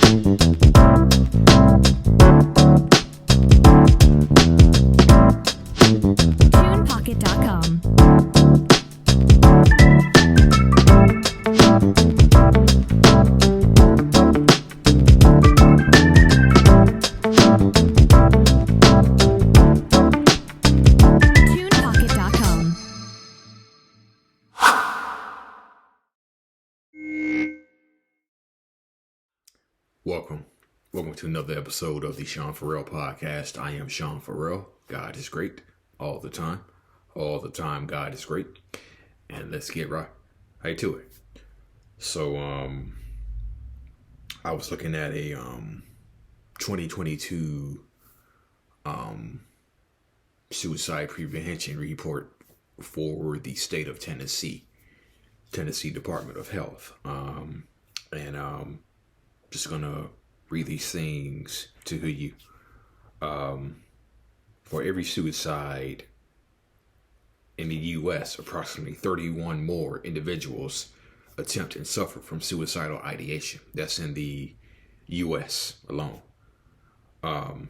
TunePocket.com. TunePocket.com. Welcome to another episode of the Sean Farrell Podcast. I am Sean Farrell. God is great all the time. All the time, God is great. And let's get right to it. So, I was looking at a 2022 suicide prevention report for the state of Tennessee Department of Health. Just gonna read these things to you. For every suicide in the U.S., approximately 31 more individuals attempt and suffer from suicidal ideation. That's in the U.S. alone. In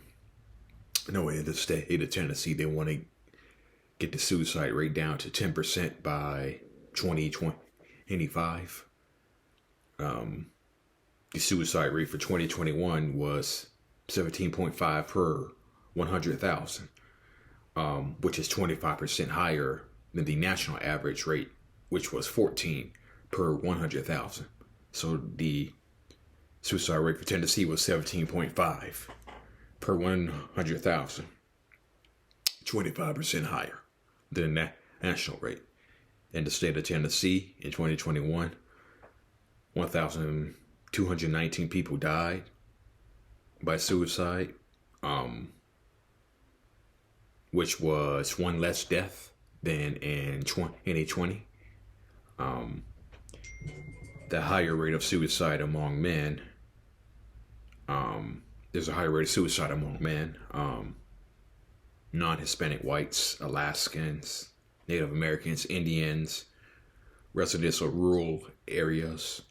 the state of Tennessee, they want to get the suicide rate down to 10% by 2025. The suicide rate for 2021 was 17.5 per 100,000, which is 25% higher than the national average rate, which was 14 per 100,000. So the suicide rate for Tennessee was 17.5 per 100,000, 25% higher than the national rate. In the state of Tennessee in 2021, 1,219 people died by suicide, which was one less death than in 2020. The higher rate of suicide among men, there's a higher rate of suicide among men, non-Hispanic whites, Alaskans, Native Americans, Indians, residents of rural areas,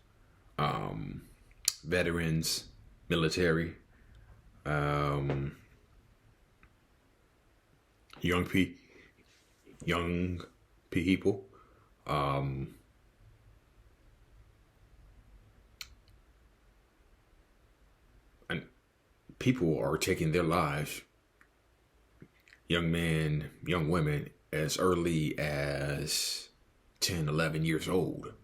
veterans, military, young people, and people are taking their lives, young men, young women, as early as 10, 11 years old.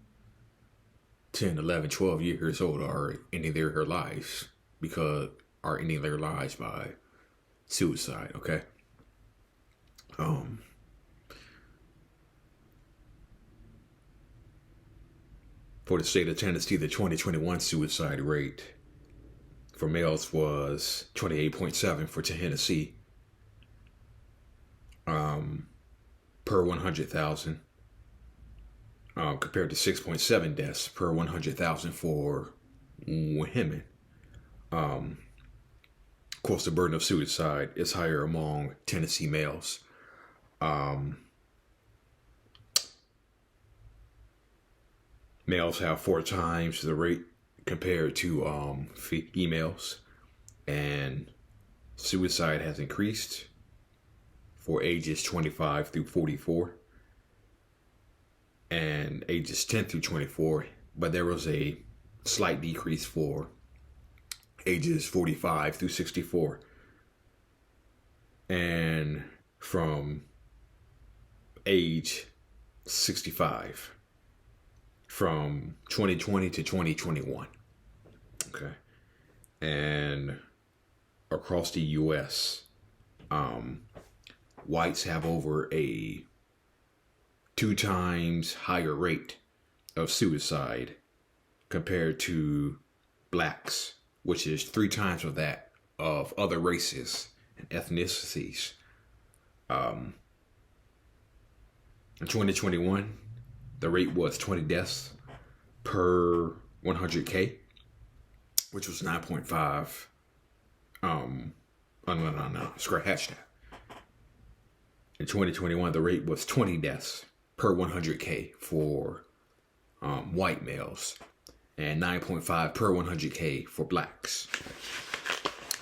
10, 11, 12 years old are ending their lives by suicide, okay? For the state of Tennessee, the 2021 suicide rate for males was 28.7 for Tennessee, per 100,000. Compared to 6.7 deaths per 100,000 for women. Of course, the burden of suicide is higher among Tennessee males. Males have 4 times the rate compared to females, and suicide has increased for ages 25 through 44. And ages 10 through 24, but there was a slight decrease for ages 45 through 64. And from age 65, from 2020 to 2021. Okay. And across the U.S., whites have over a 2 times higher rate of suicide compared to blacks, which is 3 times of that of other races and ethnicities. In 2021, the rate was 20 deaths per 100K, which was 9.5. Scratch that. In 2021, the rate was 20 deaths per 100K for white males. and 9.5 per 100K for blacks.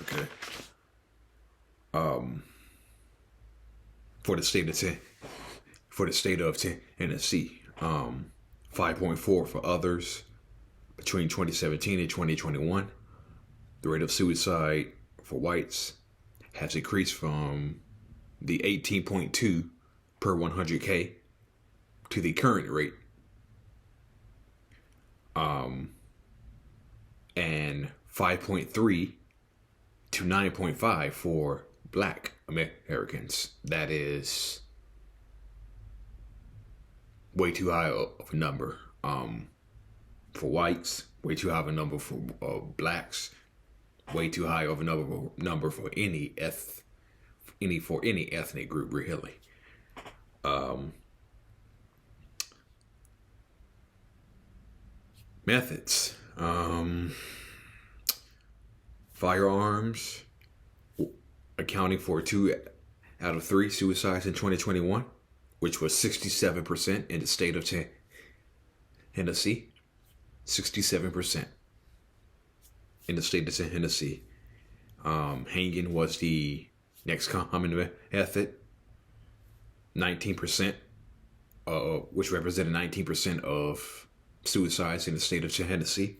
Okay. For the state of Tennessee, 5.4 for others between 2017 and 2021. The rate of suicide for whites has increased from the 18.2 per 100K to the current rate, and 5.3 to 9.5 for black Americans. That is way too high of a number for whites, way too high of a number for blacks, way too high of a number for any ethnic group, really. Methods. Firearms accounting for 2 out of 3 suicides in 2021, which was 67% in the state of Tennessee. 67% in the state of Tennessee. Hanging was the next common method. 19%, which represented 19% of suicides in the state of Tennessee.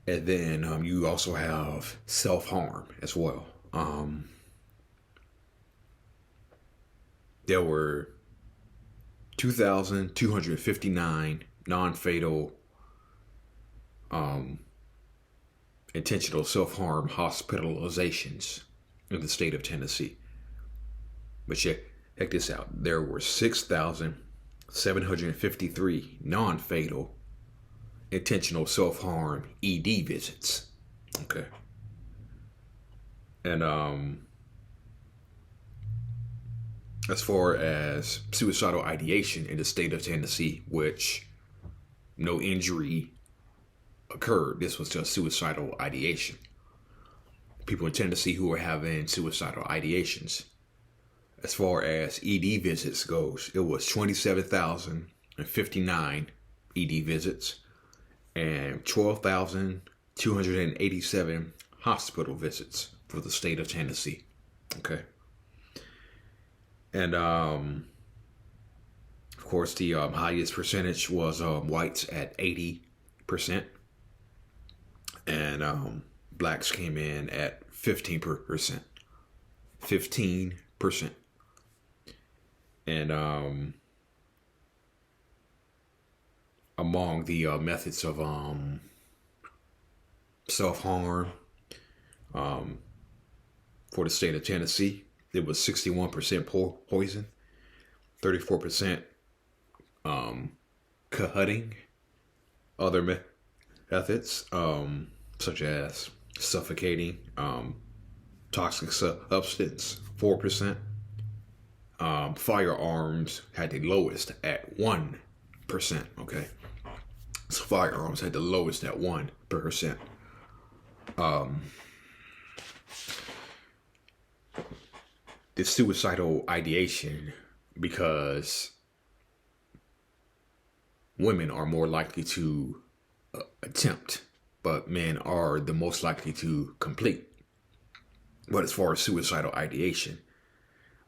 And then you also have self-harm as well. There were 2,259 non-fatal intentional self-harm hospitalizations in the state of Tennessee. But check this out. There were 6,753 non-fatal intentional self-harm ED visits. Okay. And as far as suicidal ideation in the state of Tennessee, which no injury occurred, this was just suicidal ideation. People in Tennessee who were having suicidal ideations. As far as ED visits goes, it was 27,059 ED visits and 12,287 hospital visits for the state of Tennessee. Okay. And of course, the highest percentage was whites at 80%, and blacks came in at 15%. 15%. And among the methods of self-harm for the state of Tennessee, it was 61% poison, 34% cutting, other methods such as suffocating, toxic substance, 4%. Firearms had the lowest at 1%. Okay, so firearms had the lowest at 1%. The suicidal ideation, because women are more likely to attempt, but men are the most likely to complete. But as far as suicidal ideation,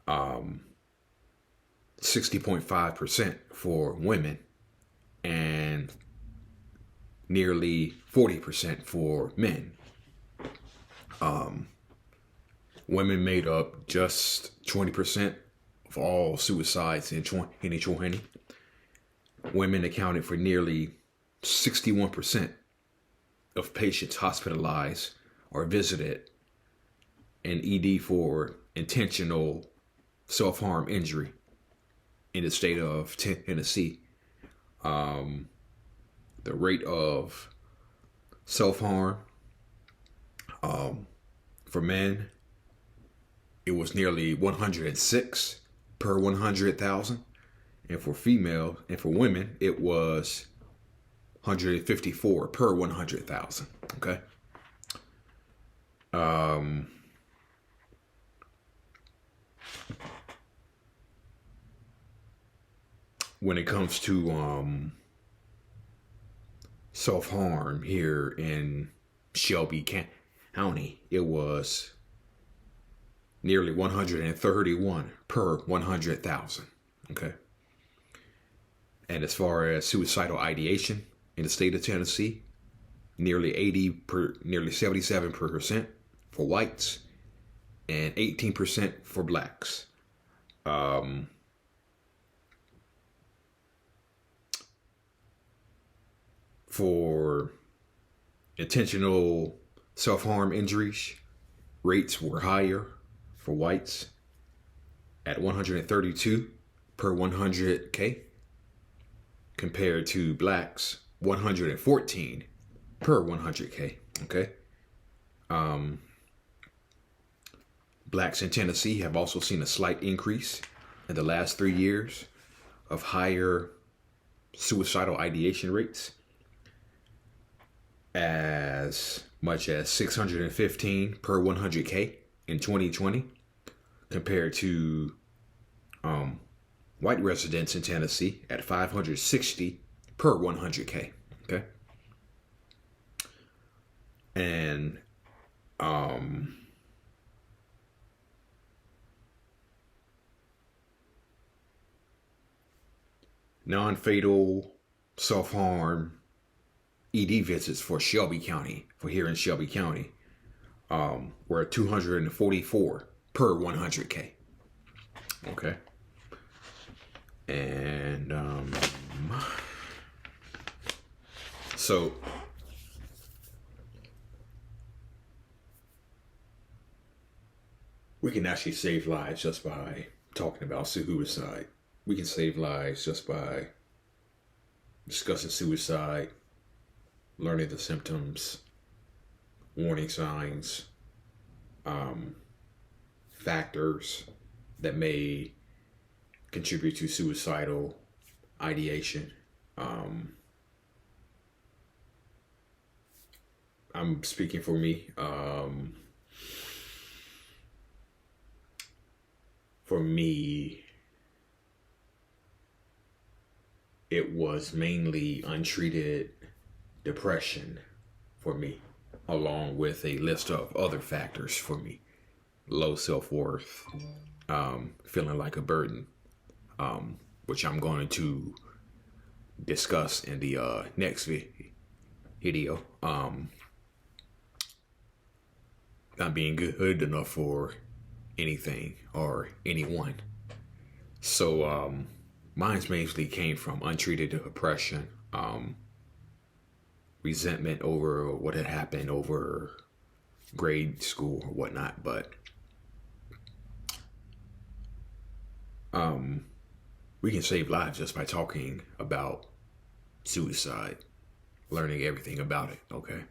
60.5% for women and nearly 40% for men. Women made up just 20% of all suicides in 2020. Women accounted for nearly 61% of patients hospitalized or visited in ED for intentional self-harm injury in the state of Tennessee. The rate of self-harm for men, it was nearly 106 per 100,000. And for female and for women, it was 154 per 100,000. Okay. when it comes to self-harm here in Shelby County, it was nearly 131 per 100,000. Okay. And as far as suicidal ideation in the state of Tennessee, nearly 77% for whites and 18% for blacks. For intentional self-harm injuries, rates were higher for whites at 132 per 100K compared to blacks 114 per 100K. Okay. Blacks in Tennessee have also seen a slight increase in the last 3 years of higher suicidal ideation rates, as much as 615 per 100K in 2020 compared to white residents in Tennessee at 560 per 100K. Okay. And non-fatal self-harm ED visits for Shelby County, for here in Shelby County, were 244 per 100K. Okay. And so we can actually save lives just by talking about suicide. We can save lives just by discussing suicide, learning the symptoms, warning signs, factors that may contribute to suicidal ideation. I'm speaking for me. For me, it was mainly untreated depression for me, along with a list of other factors for me. Low self-worth, feeling like a burden, which I'm going to discuss in the next video. Not being good enough for anything or anyone. So mine's mainly came from untreated depression, resentment over what had happened over grade school or whatnot. But we can save lives just by talking about suicide, learning everything about it. Okay.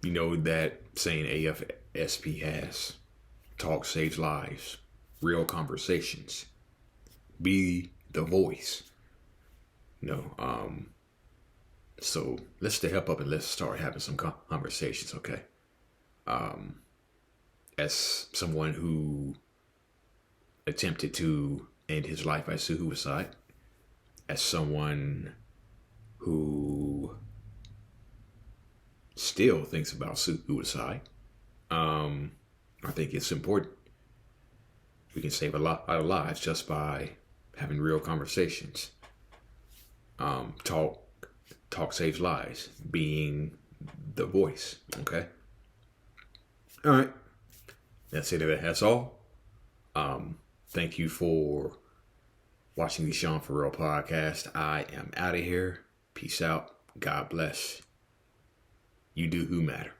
You know that saying AFSP has, talk saves lives, real conversations, be the voice. So let's stay up and let's start having some conversations. Okay. As someone who attempted to end his life by suicide, as someone who still thinks about suicide, I think it's important. We can save a lot of lives just by having real conversations. Talk saves lives, being the voice. Okay. All right. That's it. That's all. Thank you for watching the Sean Farrell podcast. I am out of here. Peace out. God bless. You do who matter.